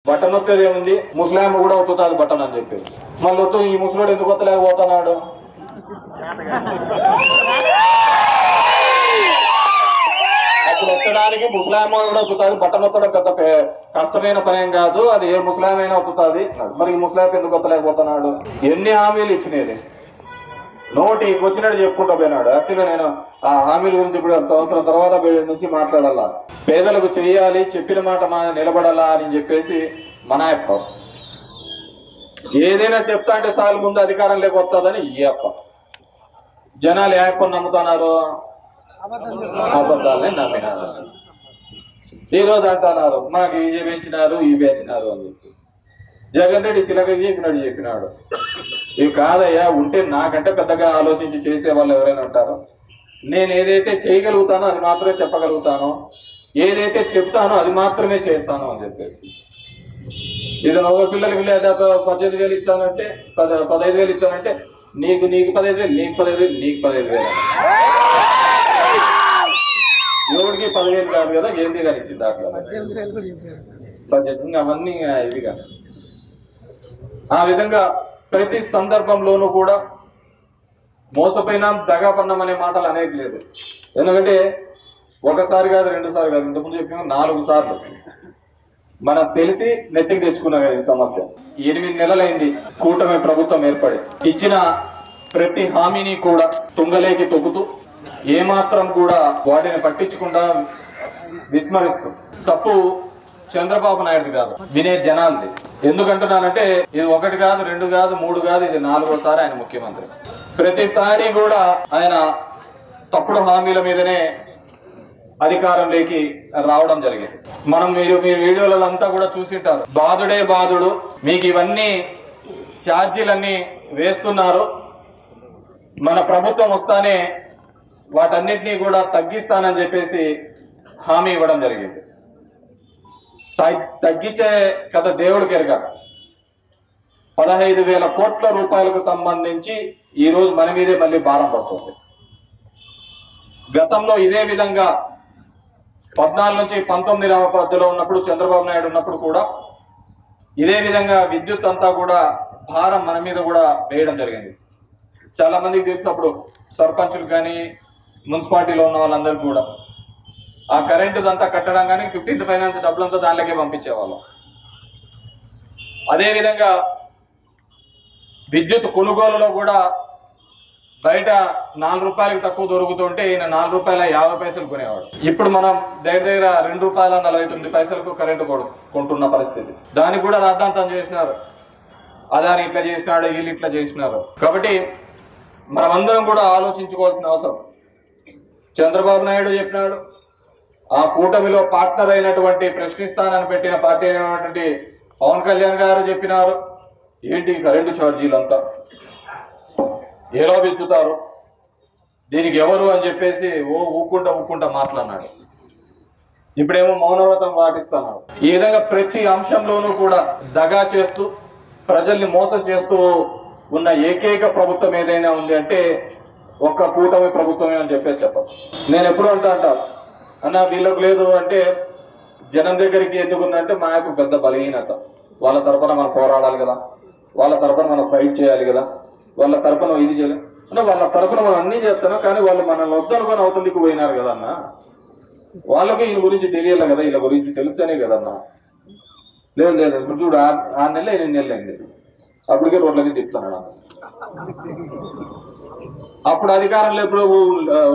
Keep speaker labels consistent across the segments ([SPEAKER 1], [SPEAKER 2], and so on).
[SPEAKER 1] Button వస్తుంది ఏముంది, ముస్లాం కూడా అవుతుంది బటన్ అని చెప్పేసి. మళ్ళీ వస్తూ ఈ ముసలోడు ఎందుకు వస్తలేకపోతున్నాడు? అప్పుడు ఎత్తడానికి ముస్లాం కూడా అవుతుంది, బటన్ వత్తడం పెద్ద కష్టమైన పనేం కాదు, అది ఏ ముస్లాం అయినా అవుతుంది. మరి ఈ ముస్లాం ఎందుకు వస్తలేకపోతున్నాడు? ఎన్ని హామీలు ఇచ్చినది, నోటికి వచ్చినట్టు చెప్పుకుంటూ పోయినాడు. యాక్చువల్గా నేను ఆ హామీల గురించి ఇప్పుడు సంవత్సరం తర్వాత నుంచి మాట్లాడాలా, పేదలకు చెయ్యాలి, చెప్పిన మాట నిలబడాలా అని చెప్పేసి మన అప్ప. ఏదైనా చెప్తా అంటే సార్లు ముందు అధికారం లేకొస్తుందని ఈ అప్ప. జనాలు ఏ అప్పని నమ్ముతున్నారు? అబద్ధాలనే నమ్మినారు. ఈరోజు అంటున్నారు మాకు ఈ పెంచినారు ఈ పెంచినారు అని చెప్పి. జగన్ రెడ్డి శిలక చెప్పినాడు. ఇవి కాదయ్యా, ఉంటే నాకంటే పెద్దగా ఆలోచించి చేసే వాళ్ళు ఎవరైనా ఉంటారు. నేను ఏదైతే చేయగలుగుతానో అది మాత్రమే చెప్పగలుగుతాను, ఏదైతే చెప్తానో అది మాత్రమే చేస్తాను అని చెప్పేసి. ఇది ఒక పిల్లలకి 18,000 ఇచ్చానంటే 15,000 ఇచ్చానంటే నీకు 15,000, నీకు 15,000, నీకు 15,000. ఎవరికి 10,000 కాదు కదా, ఏంది కానీ ఇచ్చింది దాంట్లో 18. అవన్నీ ఇవి కాదు. ఆ విధంగా ప్రతి సందర్భంలోనూ కూడా మోసపోయినాం, దగా పన్నాం అనే మాటలు అనేది లేదు. ఎందుకంటే ఒకసారి కాదు, 2 సార్లు కాదు, ఇంతకుముందు చెప్పిన 4 సార్లు మనం తెలిసి నెత్తికి తెచ్చుకున్నాం కదా ఈ సమస్య. 8 నెలలైంది కూటమి ప్రభుత్వం ఏర్పడి. ఇచ్చిన ప్రతి హామీని కూడా తుంగలేకి తొక్కుతూ ఏమాత్రం కూడా వాటిని పట్టించకుండా విస్మరిస్తూ, తప్పు చంద్రబాబు నాయుడు కాదు, వినే జనాలది. ఎందుకంటున్నానంటే ఇది 1 కాదు, 2 కాదు, 3 కాదు, ఇది 4వసారి ఆయన ముఖ్యమంత్రి. ప్రతిసారి కూడా ఆయన తప్పుడు హామీల మీదనే అధికారంలోకి రావడం జరిగింది. మీరు వీడియోలలో అంతా కూడా చూసింటారు. బాధుడే బాధుడు, మీకు ఇవన్నీ ఛార్జీలన్నీ వేస్తున్నారు, మన ప్రభుత్వం వస్తానే వాటన్నిటినీ కూడా తగ్గిస్తానని చెప్పేసి హామీ ఇవ్వడం జరిగింది. తగ్గించే కథ దేవుడికి ఎరగ. 15,000 కోట్ల రూపాయలకు సంబంధించి ఈ రోజు మన మీదే మళ్ళీ భారం పడుతుంది. గతంలో ఇదే విధంగా 14 నుంచి 19 మధ్యలో ఉన్నప్పుడు, చంద్రబాబు నాయుడు ఉన్నప్పుడు కూడా ఇదే విధంగా విద్యుత్ అంతా కూడా భారం మన మీద కూడా వేయడం జరిగింది. చాలా మందికి తెలుసు, అప్పుడు సర్పంచులు కానీ మున్సిపాలిటీలో ఉన్న వాళ్ళందరికీ కూడా ఆ కరెంటు అంతా కట్టడం కానీ 15th ఫైనాన్స్ డబ్బులంతా దానిలోకే పంపించేవాళ్ళం. అదేవిధంగా విద్యుత్ కొనుగోలులో కూడా బయట 4 రూపాయలకు తక్కువ దొరుకుతుంటే ఈయన 4 రూపాయల 50 పైసలు కొనేవాడు. ఇప్పుడు మనం దగ్గర 2 రూపాయల 49 పైసలకు కరెంటు కొంటున్న పరిస్థితి. దానికి కూడా రాద్ధాంతం చేసినారు, అదాని ఇట్లా చేసినాడు, వీళ్ళు ఇట్లా చేసినారు. కాబట్టి మనమందరం కూడా ఆలోచించుకోవాల్సిన అవసరం. చంద్రబాబు నాయుడు చెప్పినాడు, ఆ కూటమిలో పార్ట్నర్ అయినటువంటి ప్రశ్నిస్తానని పెట్టిన పార్టీ అయినటువంటి పవన్ కళ్యాణ్ గారు చెప్పినారు, ఏంటి కరెంటు ఛార్జీలంతా ఎలా పెంచుతారు, దీనికి ఎవరు అని చెప్పేసి ఊక్కుంటా మాట్లాడినాడు. ఇప్పుడేమో మౌనవ్రతం పాటిస్తున్నాడు. ఈ విధంగా ప్రతి అంశంలోనూ కూడా దగా చేస్తూ ప్రజల్ని మోసం చేస్తూ ఉన్న ఏకైక ప్రభుత్వం ఏదైనా ఉంది అంటే ఒక్క కూటమి ప్రభుత్వమే అని చెప్పేసి చెప్పదు. నేను ఎప్పుడు అంటా అన్న వీళ్ళకు లేదు అంటే జనం దగ్గరికి ఎందుకుందంటే మా యొక్క పెద్ద బలహీనత. వాళ్ళ తరపున మనం పోరాడాలి కదా, వాళ్ళ తరపున మనం ఫైట్ చేయాలి కదా, వాళ్ళ తరపున ఇది చేయాలి అంటే వాళ్ళ తరపున మనం అన్నీ చేస్తున్నాం. కానీ వాళ్ళు మనల్ని వద్దనుకొని అవతలికి పోయినారు కదన్న, వాళ్ళకి వీళ్ళ గురించి తెలియాలి కదా, వీళ్ళ గురించి తెలుసనే కదన్నా. లేదు ఇప్పుడు చూడు 6 నెలలు 8 నెలలు అయింది, అప్పటికే రోడ్లకి తిప్పుతున్నాడు అన్న. అప్పుడు అధికారంలో ఎప్పుడు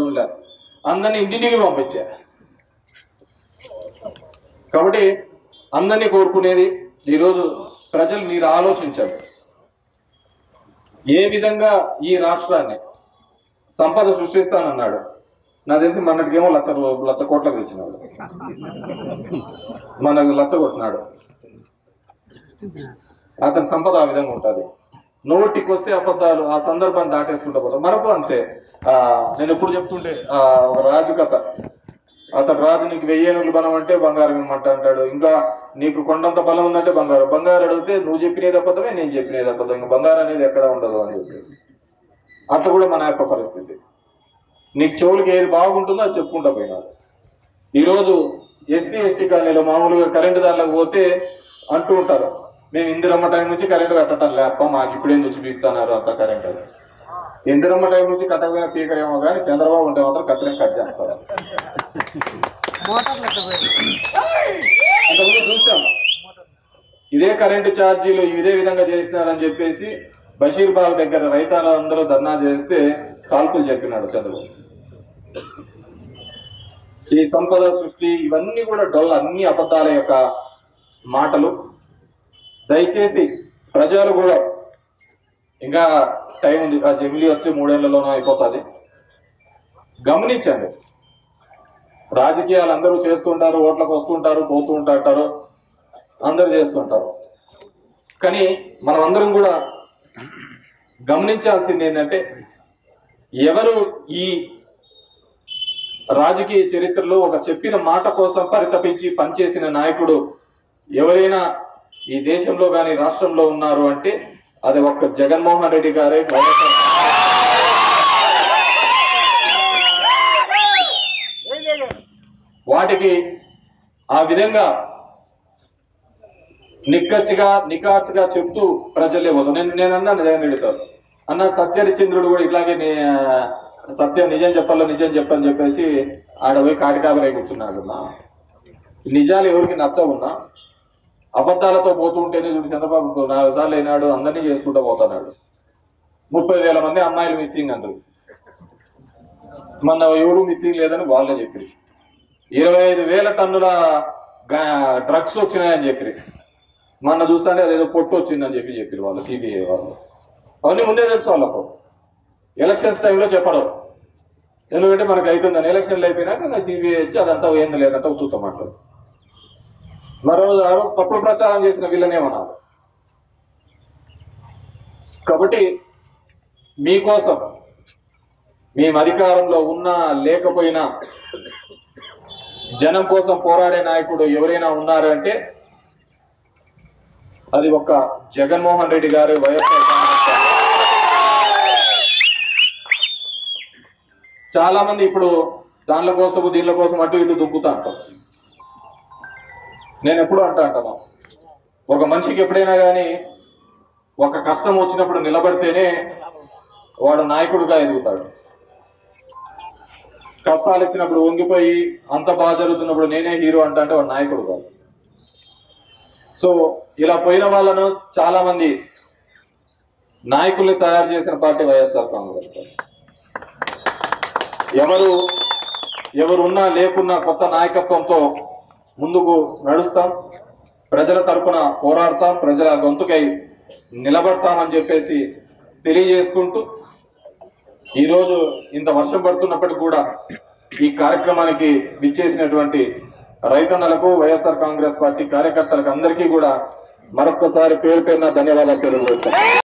[SPEAKER 1] ఉండలేదు, అందరినీ ఇంటింటికి పంపించారు. కాబట్టి అందరినీ కోరుకునేది ఈరోజు ప్రజలు మీరు ఆలోచించండి, ఏ విధంగా ఈ రాష్ట్రాన్ని సంపద సృష్టిస్తానన్నాడు. నాకు తెలిసి మనకేమో 1,00,00 కోట్లకు ఇచ్చినాడు, మనకు 1,00,000 కొట్టినాడు. అతని సంపద ఆ విధంగా ఉంటుంది. నోటికి వస్తే అబద్ధాలు, ఆ సందర్భాన్ని దాటేసుకుంటా పోతాం. మనకు అంతే. నేను ఎప్పుడు చెప్తుంటే ఒక రాజు కథ, అతను రాజు నీకు 1000 ఏనుగులు బలం అంటే బంగారం ఇమ్మంట అంటాడు, ఇంకా నీకు కొండంత బలం ఉందంటే బంగారం అడిగితే నువ్వు చెప్పినది అబద్ధమే, నేను చెప్పినది అబద్ధం, ఇంకా బంగారం అనేది ఎక్కడ ఉండదు అని చెప్పి. అట్లా కూడా మన యొక్క పరిస్థితి. నీకు చెవులకి ఏది బాగుంటుందో అది చెప్పుకుంటా పోయినారు. ఈరోజు ఎస్సీ ఎస్టీ కాలనీలో మామూలుగా కరెంటు దారులకు పోతే అంటూ ఉంటారు, మేము ఇందిరమ్మ టైం నుంచి కరెంటు కట్టడం లేప్ప, మాకు ఇప్పుడేం వచ్చి పీకుతున్నారు అంత కరెంట్ అని. ఇందిరమ్మ టైం నుంచి కట్టకపోయిన పీకరేమో కానీ చంద్రబాబు ఉంటే మాత్రం కట్టలేం కట్ చేస్తారు. అంతకుముందు చూసాం ఇదే కరెంటు ఛార్జీలు ఇదే విధంగా చేస్తున్నారని చెప్పేసి బషీర్బాగ్ దగ్గర రైతులందరూ ధర్నా చేస్తే కాల్పులు చెప్పినాడు చంద్రబాబు. ఈ సంపద సృష్టి ఇవన్నీ కూడా డొల్ల, అన్ని అబద్ధాల యొక్క మాటలు. దయచేసి ప్రజలు కూడా ఇంకా టైం ఉంది, ఆ జమిలీ వచ్చి 3 ఏళ్లలోనూ అయిపోతుంది, గమనించండి. రాజకీయాలు అందరూ చేస్తుంటారు, ఓట్లకు వస్తుంటారు, పోతూ ఉంటారు, అందరూ చేస్తుంటారు. కానీ మనం అందరం కూడా గమనించాల్సింది ఏంటంటే, ఎవరు ఈ రాజకీయ చరిత్రలో ఒక చెప్పిన మాట కోసం పరితపించి పనిచేసిన నాయకుడు ఎవరైనా ఈ దేశంలో కానీ రాష్ట్రంలో ఉన్నారు అంటే అది ఒక్క జగన్మోహన్ రెడ్డి గారే. వాటికి ఆ విధంగా నికాచుగా చెప్తూ ప్రజలే పోతాం. నేను అన్నాను జగన్ రెడ్డితో, అన్న సత్యహరిచంద్రుడు కూడా ఇట్లాగే సత్యం నిజం చెప్పని చెప్పేసి ఆడ పోయి కాటికాబరై కూర్చున్నాడు. నిజాలు ఎవరికి నచ్చవున్నా అబద్ధాలతో పోతూ ఉంటేనే చూడు చంద్రబాబు 4 సార్లు అయినాడు, అందరినీ చేసుకుంటూ పోతున్నాడు. 30,000 మంది అమ్మాయిలు మిస్సింగ్ అంటారు, మొన్న ఎవరు మిస్సింగ్ లేదని వాళ్ళే చెప్పారు. 25,000 టన్నుల డ్రగ్స్ వచ్చినాయని చెప్పి మొన్న చూస్తుంటే అదేదో పొట్టు వచ్చిందని చెప్పారు వాళ్ళు, సిబిఐ వాళ్ళు. అవన్నీ ముందే తెలుసు వాళ్ళకు, ఎలక్షన్స్ టైంలో చెప్పడం. ఎందుకంటే మనకు అవుతుందని ఎలక్షన్లు అయిపోయినాక సిబిఐ వచ్చి అదంతా ఏంది లేదంటే ఉతుతామంటారు. మరో తప్పుడు ప్రచారం చేసిన వీళ్ళనేమన్నారు. కాబట్టి మీకోసం మేము అధికారంలో ఉన్నా లేకపోయినా జనం కోసం పోరాడే నాయకుడు ఎవరైనా ఉన్నారంటే అది ఒక్క జగన్మోహన్ రెడ్డి గారు, వైఎస్ఆర్ కాంగ్రెస్ పార్టీ. చాలా మంది ఇప్పుడు దానిల కోసం దీనిల కోసం అటు ఇటు దుక్కుతా అంటారు. నేను ఎప్పుడు అంటాను, ఒక మనిషికి ఎప్పుడైనా కానీ ఒక కష్టం వచ్చినప్పుడు నిలబడితేనే వాడు నాయకుడిగా ఎదుగుతాడు. కష్టాలు ఇచ్చినప్పుడు వంగిపోయి అంత బాగా జరుగుతున్నప్పుడు నేనే హీరో అంటే వాడు నాయకుడు కాదు. సో ఇలా పోయిన వాళ్ళను చాలా మంది నాయకుల్ని తయారు చేసిన పార్టీ వైఎస్ఆర్ కాంగ్రెస్ పార్టీ. ఎవరున్నా లేకున్నా కొత్త నాయకత్వంతో ముందుకు నడుస్తాం, ప్రజల తరపున పోరాడతాం, ప్రజల గొంతుకై నిలబడతామని చెప్పేసి తెలియజేసుకుంటూ, ఈరోజు ఇంత వర్షం పడుతున్నప్పటికీ కూడా ఈ కార్యక్రమానికి విచ్చేసినటువంటి రైతన్నలకు, వైఎస్ఆర్ కాంగ్రెస్ పార్టీ కార్యకర్తలకు అందరికీ కూడా మరొక్కసారి పేరు పేరున ధన్యవాదాలు తెలియజేస్తాం.